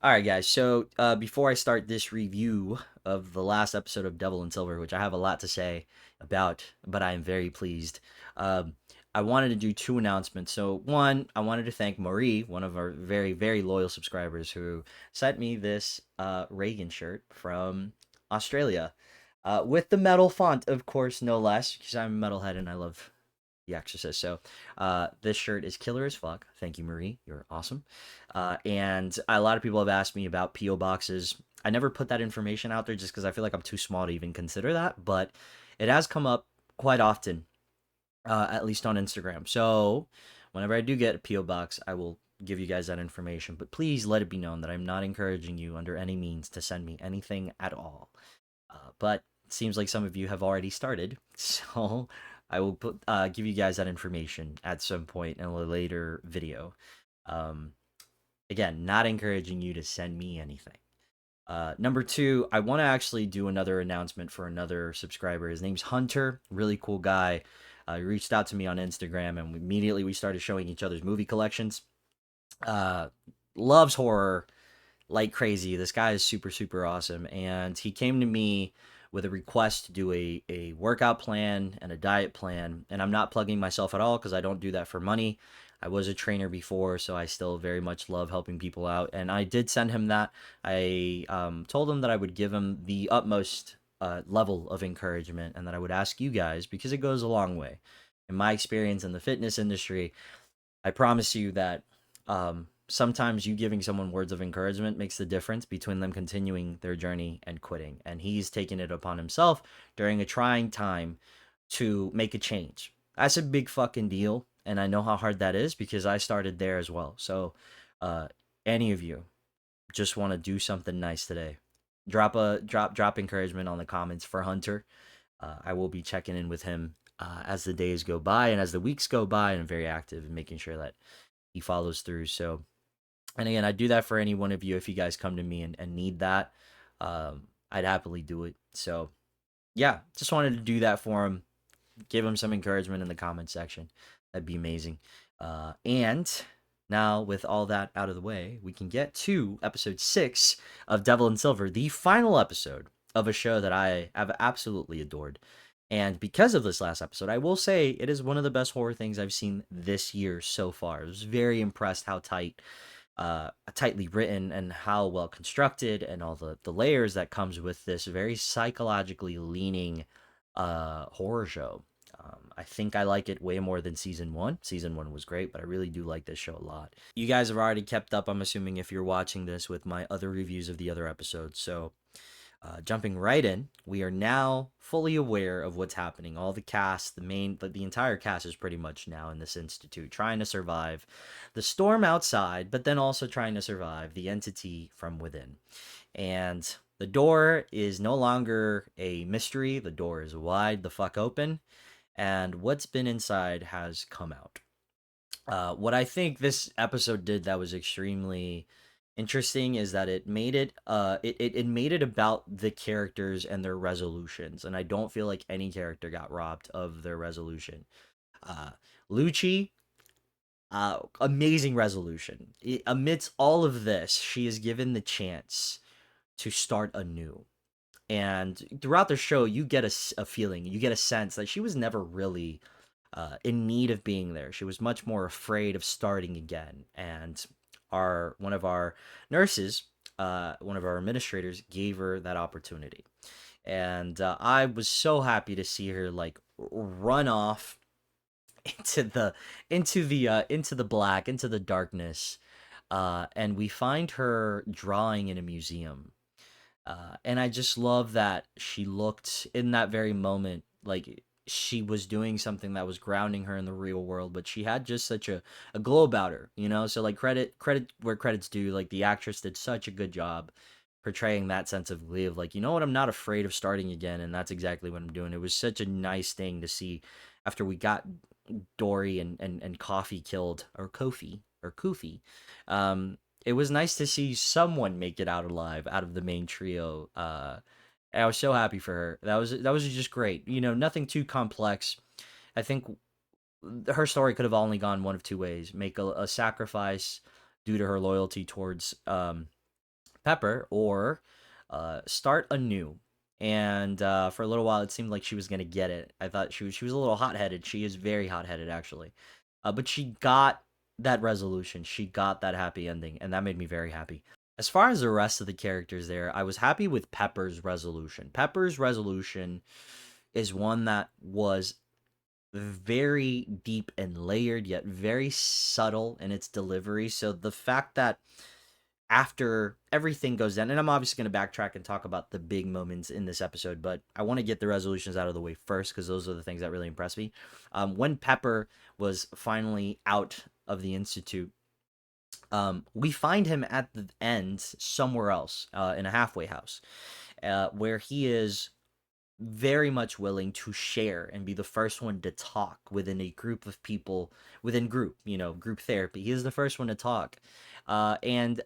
All right, guys. So before I start this review of the last episode of Devil and Silver, which I have a lot to say about, but I am very pleased. Um, I wanted to do two announcements. So one, I wanted to thank Marie, one of our very very loyal subscribers, who sent me this Reagan shirt from Australia, with the metal font, of course, no less, because I'm a metalhead and I love the Exorcist. So, this shirt is killer as fuck. Thank you, Marie. You're awesome. And a lot of people have asked me about PO boxes. I never put that information out there just because I feel like I'm too small to even consider that, but it has come up quite often, at least on Instagram. So, whenever I do get a PO box, I will give you guys that information. But please let it be known that I'm not encouraging you under any means to send me anything at all. But it seems like some of you have already started, so I will give you guys that information at some point in a later video. Um, Again, not encouraging you to send me anything. Number two, I want to actually do another announcement for another subscriber. His name's Hunter, really cool guy. He reached out to me on Instagram, and immediately we started showing each other's movie collections. Uh, Loves horror like crazy. This guy is super, super awesome. And he came to me with a request to do a workout plan and a diet plan. And I'm not plugging myself at all because I don't do that for money. I was a trainer before, so I still very much love helping people out. And I did send him that. I told him that I would give him the utmost level of encouragement and that I would ask you guys because it goes a long way. In my experience in the fitness industry, I promise you that sometimes you giving someone words of encouragement makes the difference between them continuing their journey and quitting. And he's taken it upon himself during a trying time to make a change. That's a big fucking deal. And I know how hard that is because I started there as well. So, uh, any of you just want to do something nice today, drop encouragement on the comments for Hunter. I will be checking in with him as the days go by and as the weeks go by, and I'm very active in making sure that he follows through. So, and again, I do that for any one of you if you guys come to me and need that. I'd happily do it. So, yeah, just wanted to do that for him. Give him some encouragement in the comment section. That'd be amazing. And now, with all that out of the way, we can get to episode 6 of Devil and Silver, the final episode of a show that I have absolutely adored. And because of this last episode, I will say it is one of the best horror things I've seen this year so far. I was very impressed how tightly written and how well constructed, and all the layers that comes with this very psychologically leaning horror show. I think I like it way more than season one. Season one was great, but I really do like this show a lot. You guys have already kept up, I'm assuming, if you're watching this, with my other reviews of the other episodes. So, jumping right in, we are now fully aware of what's happening. All the cast, the entire cast is pretty much now in this institute, trying to survive the storm outside, but then also trying to survive the entity from within. And the door is no longer a mystery. The door is wide the fuck open, and what's been inside has come out. What I think this episode did that was extremely interesting is that it made it about the characters and their resolutions, and I don't feel like any character got robbed of their resolution. Uh, Lucci, amazing resolution. Amidst all of this, she is given the chance to start anew. And throughout the show, you get a feeling, you get a sense that she was never really in need of being there. She was much more afraid of starting again. And our one of our nurses, one of our administrators, gave her that opportunity. And I was so happy to see her like run off into the black, into the darkness. And we find her drawing in a museum, and I just love that she looked in that very moment like she was doing something that was grounding her in the real world, but she had just such a glow about her, you know? So, like, credit where credit's due. Like, the actress did such a good job portraying that sense of glee of, like, you know what, I'm not afraid of starting again, and that's exactly what I'm doing. It was such a nice thing to see after we got Dory and Coffee killed, or Kofi, or Kofi. It was nice to see someone make it out alive out of the main trio. I was so happy for her. That was just great. You know, nothing too complex. I think her story could have only gone one of two ways: make a sacrifice due to her loyalty towards Pepper or start anew. And for a little while, it seemed like she was gonna get it. I thought she was a little hot headed. She is very hot headed, actually. But she got that resolution. She got that happy ending, and that made me very happy. As far as the rest of the characters there, I was happy with Pepper's resolution. Pepper's resolution is one that was very deep and layered, yet very subtle in its delivery. So the fact that after everything goes down, and I'm obviously going to backtrack and talk about the big moments in this episode, but I want to get the resolutions out of the way first because those are the things that really impress me. When Pepper was finally out of the Institute, we find him at the end somewhere else in a halfway house where he is very much willing to share and be the first one to talk within a group of people within group therapy. He is the first one to talk. And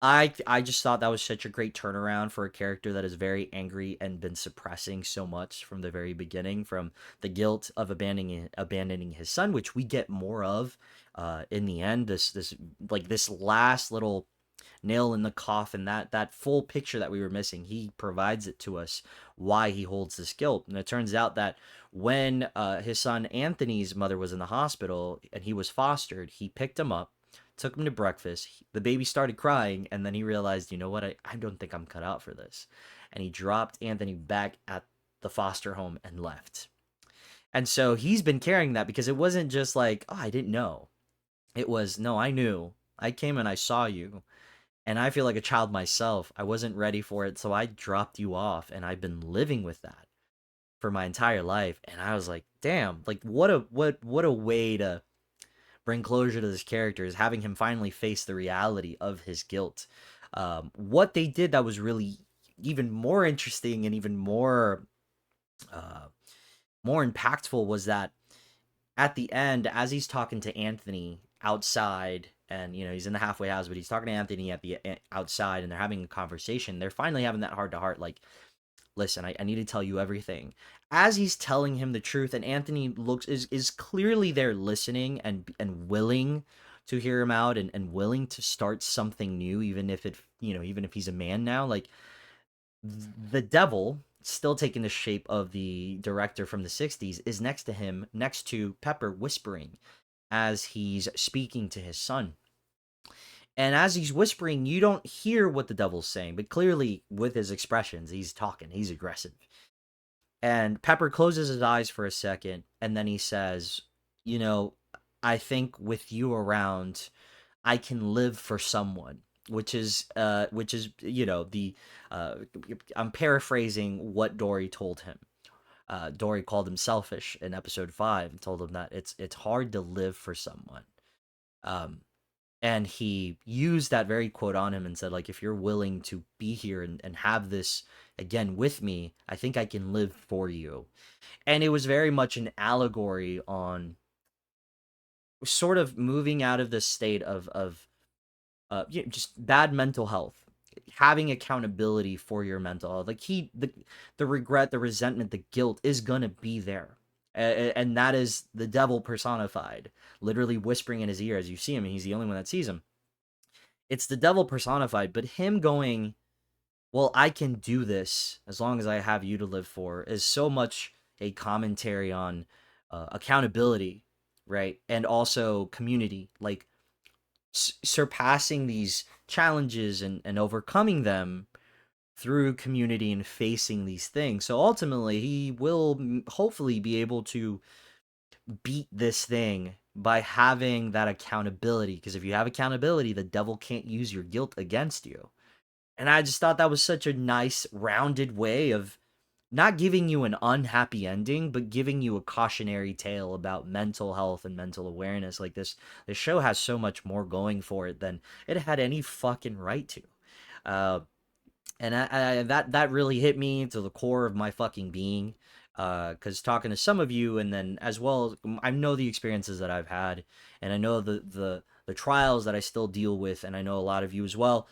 I just thought that was such a great turnaround for a character that is very angry and been suppressing so much from the very beginning, from the guilt of abandoning his son, which we get more of in the end. This last little nail in the coffin, that full picture that we were missing, he provides it to us, why he holds this guilt. And it turns out that when his son Anthony's mother was in the hospital and he was fostered, he picked him up, took him to breakfast. The baby started crying, and then he realized, you know what, I don't think I'm cut out for this. And he dropped Anthony back at the foster home and left. And so he's been carrying that because it wasn't just like, oh, I didn't know. It was, no, I knew. I came and I saw you. And I feel like a child myself. I wasn't ready for it, so I dropped you off, and I've been living with that for my entire life. And I was like, damn, like what a way to bring closure to this character, is having him finally face the reality of his guilt. What they did that was really even more interesting and even uh, more impactful was that at the end, as he's talking to Anthony outside, and he's in the halfway house, but he's talking to Anthony at the outside, and they're having a conversation. They're finally having that heart to heart, like, listen, I need to tell you everything. As he's telling him the truth, and Anthony is clearly there listening and willing to hear him out, and willing to start something new, even if he's a man now. Like, the devil, still taking the shape of the director from the 60s, is next to him, next to Pepper, whispering as he's speaking to his son. And as he's whispering, you don't hear what the devil's saying, but clearly with his expressions, he's talking, he's aggressive. And Pepper closes his eyes for a second, and then he says, you know, I think with you around, I can live for someone, which is the uh I'm paraphrasing what Dory told him. Dory called him selfish in episode 5 and told him that it's hard to live for someone. Um and he used that very quote on him and said, like, if you're willing to be here and have this again with me, I think I can live for you. And it was very much an allegory on sort of moving out of this state of just bad mental health, having accountability for your mental health. Like, the regret, the resentment, the guilt is gonna be there. And that is the devil personified, literally whispering in his ear as you see him, and he's the only one that sees him. It's the devil personified, but him going, well, I can do this as long as I have you to live for, is so much a commentary on accountability, right? And also community, like surpassing these challenges and overcoming them through community and facing these things. So ultimately, he will hopefully be able to beat this thing by having that accountability. Because if you have accountability, the devil can't use your guilt against you. And I just thought that was such a nice, rounded way of not giving you an unhappy ending, but giving you a cautionary tale about mental health and mental awareness. Like, this show has so much more going for it than it had any fucking right to. Uh, and that really hit me to the core of my fucking being. Because talking to some of you, and then as well, I know the experiences that I've had, and I know the trials that I still deal with, and I know a lot of you as well.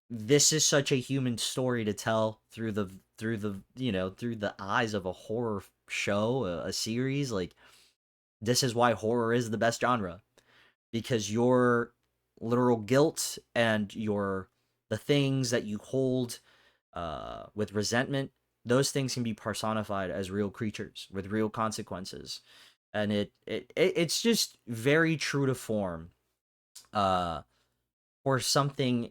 This is such a human story to tell through the eyes of a horror show, a series. Like, this is why horror is the best genre, because your literal guilt and your The things that you hold with resentment, those things can be personified as real creatures with real consequences, and it's just very true to form, uh, or something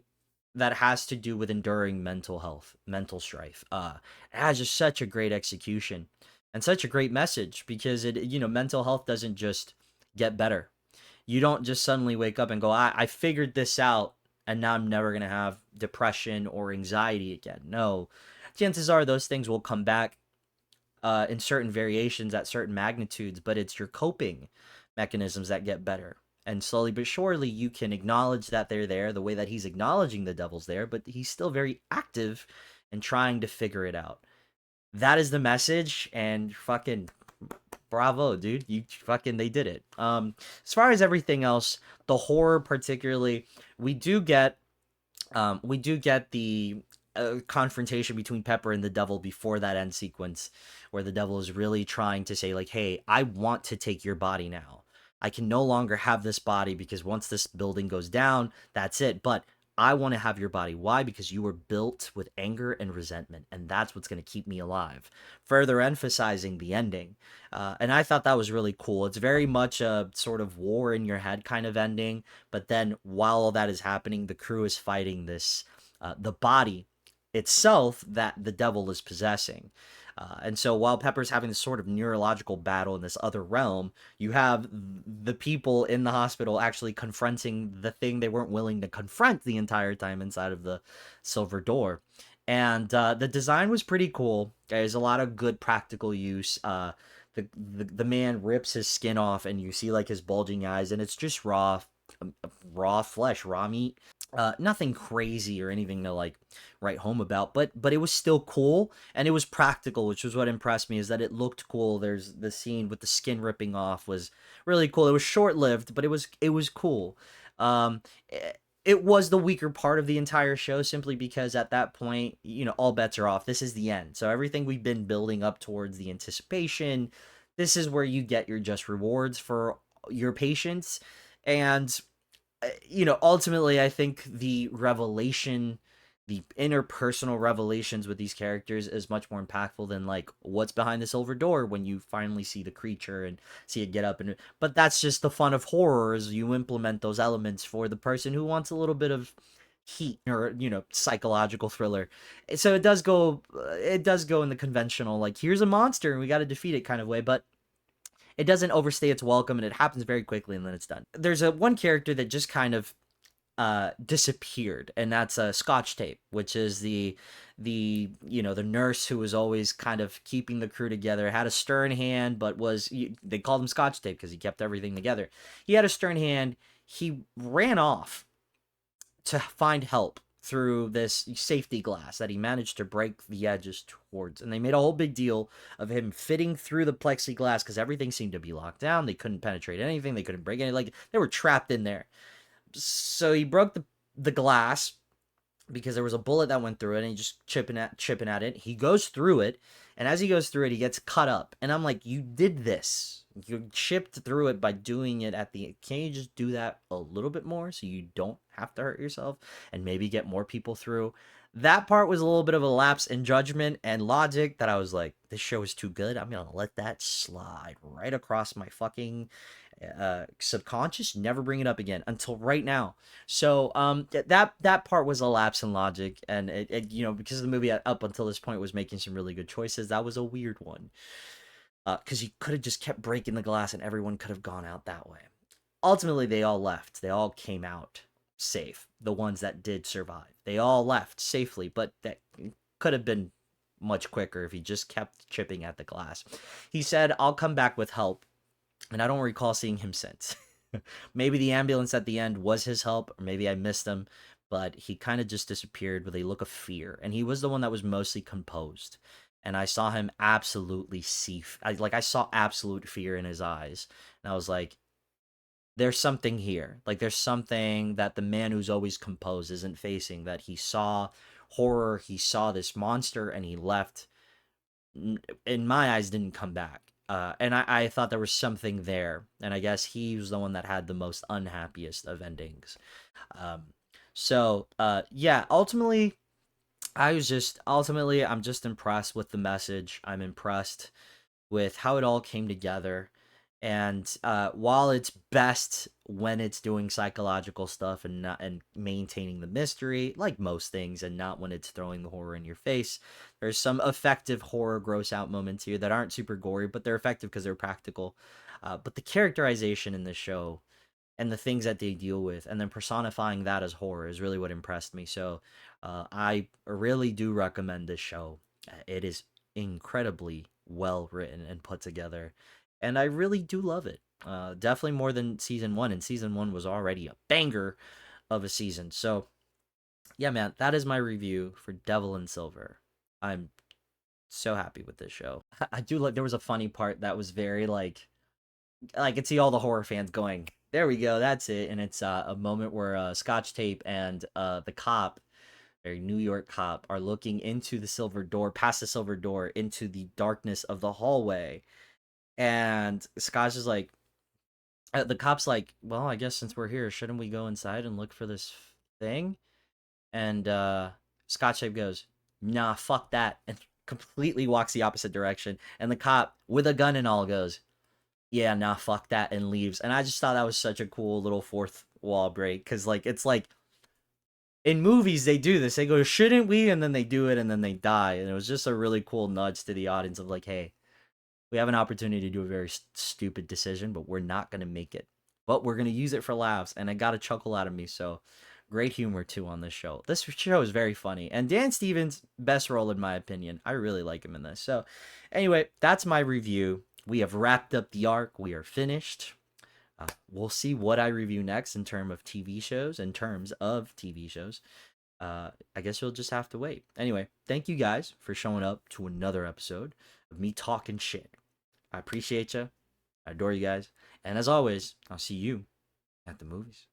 that has to do with enduring mental health, mental strife. It has just such a great execution and such a great message, because mental health doesn't just get better. You don't just suddenly wake up and go, I figured this out and now I'm never going to have depression or anxiety again. No, chances are those things will come back in certain variations at certain magnitudes, but it's your coping mechanisms that get better. And slowly but surely, you can acknowledge that they're there the way that he's acknowledging the devil's there, but he's still very active in trying to figure it out. That is the message, and fucking bravo, dude. You fucking, they did it. As far as everything else, the horror particularly, we do get the confrontation between Pepper and the devil before that end sequence, where the devil is really trying to say, like, hey, I want to take your body now. I can no longer have this body, because once this building goes down, that's it. But I want to have your body. Why? Because you were built with anger and resentment, and that's what's going to keep me alive. Further emphasizing the ending. And I thought that was really cool. It's very much a sort of war in your head kind of ending, but then while all that is happening, the crew is fighting this, the body itself that the devil is possessing. And so while Pepper's having this sort of neurological battle in this other realm, you have the people in the hospital actually confronting the thing they weren't willing to confront the entire time inside of the silver door. And the design was pretty cool. There's a lot of good practical use. The man rips his skin off, and you see like his bulging eyes, and it's just raw flesh, raw meat. Nothing crazy or anything to like write home about, but it was still cool, and it was practical, which was what impressed me, is that it looked cool. There's the scene with the skin ripping off was really cool. It was short lived, but it was cool. It was the weaker part of the entire show, simply because at that point, all bets are off. This is the end. So everything we've been building up towards, the anticipation, this is where you get your just rewards for your patience. And ultimately, I think the revelation, the interpersonal revelations with these characters is much more impactful than like what's behind the silver door when you finally see the creature and see it get up. And but that's just the fun of horror, is you implement those elements for the person who wants a little bit of heat, or psychological thriller. So it does go in the conventional, like, here's a monster and we got to defeat it kind of way, but it doesn't overstay its welcome, and it happens very quickly, and then it's done. There's a one character that just kind of disappeared, and that's Scotch Tape, which is the nurse who was always kind of keeping the crew together, had a stern hand, but they called him Scotch Tape because he kept everything together. He had a stern hand. He ran off to find help through this safety glass that he managed to break the edges towards. And they made a whole big deal of him fitting through the plexiglass because everything seemed to be locked down. They couldn't penetrate anything. They couldn't break anything. Like, they were trapped in there. So he broke the glass because there was a bullet that went through it, and he just chipping at it. He goes through it, and as he goes through it, he gets cut up. And I'm like, you did this. You chipped through it by doing it at the. Can you just do that a little bit more so you don't have to hurt yourself and maybe get more people through? That part was a little bit of a lapse in judgment and logic that I was like, this show is too good. I'm gonna let that slide right across my fucking subconscious, never bring it up again until right now. So that part was a lapse in logic, and it because the movie up until this point was making some really good choices, that was a weird one, because you could have just kept breaking the glass and everyone could have gone out that way. Ultimately, they all left. They all came out safe. The ones that did survive, they all left safely, but that could have been much quicker if he just kept chipping at the glass. He said, I'll come back with help, and I don't recall seeing him since. Maybe the ambulance at the end was his help, or maybe I missed him, but he kind of just disappeared with a look of fear. And he was the one that was mostly composed. And I saw him absolutely I saw absolute fear in his eyes. And I was like, there's something here. Like, there's something that the man who's always composed isn't facing, that he saw horror, he saw this monster, and he left. In my eyes, didn't come back. And I thought there was something there, and I guess he was the one that had the most unhappiest of endings. Um, So, yeah, ultimately, I'm just impressed with the message. I'm impressed with how it all came together. And while it's best when it's doing psychological stuff and not and maintaining the mystery, like most things, and not when it's throwing the horror in your face, there's some effective horror gross out moments here that aren't super gory, but they're effective because they're practical. But the characterization in this show and the things that they deal with, and then personifying that as horror is really what impressed me. So I really do recommend this show. It is incredibly well written and put together, and I really do love it. Definitely more than season one, and season one was already a banger of a season. So yeah, man, that is my review for Devil in Silver. I'm so happy with this show. I do like. There was a funny part that was very like I could see all the horror fans going, "There we go, that's it." And it's a moment where Scotch Tape and the cop, a New York cop, are looking into the silver door, past the silver door, into the darkness of the hallway. And Scotch is like, the cop's like, "Well, I guess since we're here, shouldn't we go inside and look for this thing?" And Scotch Tape goes, "Nah, fuck that," and completely walks the opposite direction. And the cop, with a gun and all, goes, "Yeah, nah, fuck that," and leaves. And I just thought that was such a cool little fourth wall break, because like it's like in movies they do this. They go, "Shouldn't we?" And then they do it, and then they die. And it was just a really cool nudge to the audience of like, "Hey, we have an opportunity to do a very stupid decision, but we're not gonna make it. But we're gonna use it for laughs." And it got a chuckle out of me. So great humor too on this show. This show is very funny, and Dan Stevens' best role in my opinion. I really like him in this. So anyway, that's my review. We have wrapped up the arc. We are finished. We'll see what I review next in terms of TV shows. I guess you'll just have to wait. Anyway, thank you guys for showing up to another episode of me talking shit. I appreciate you. I adore you guys. And as always, I'll see you at the movies.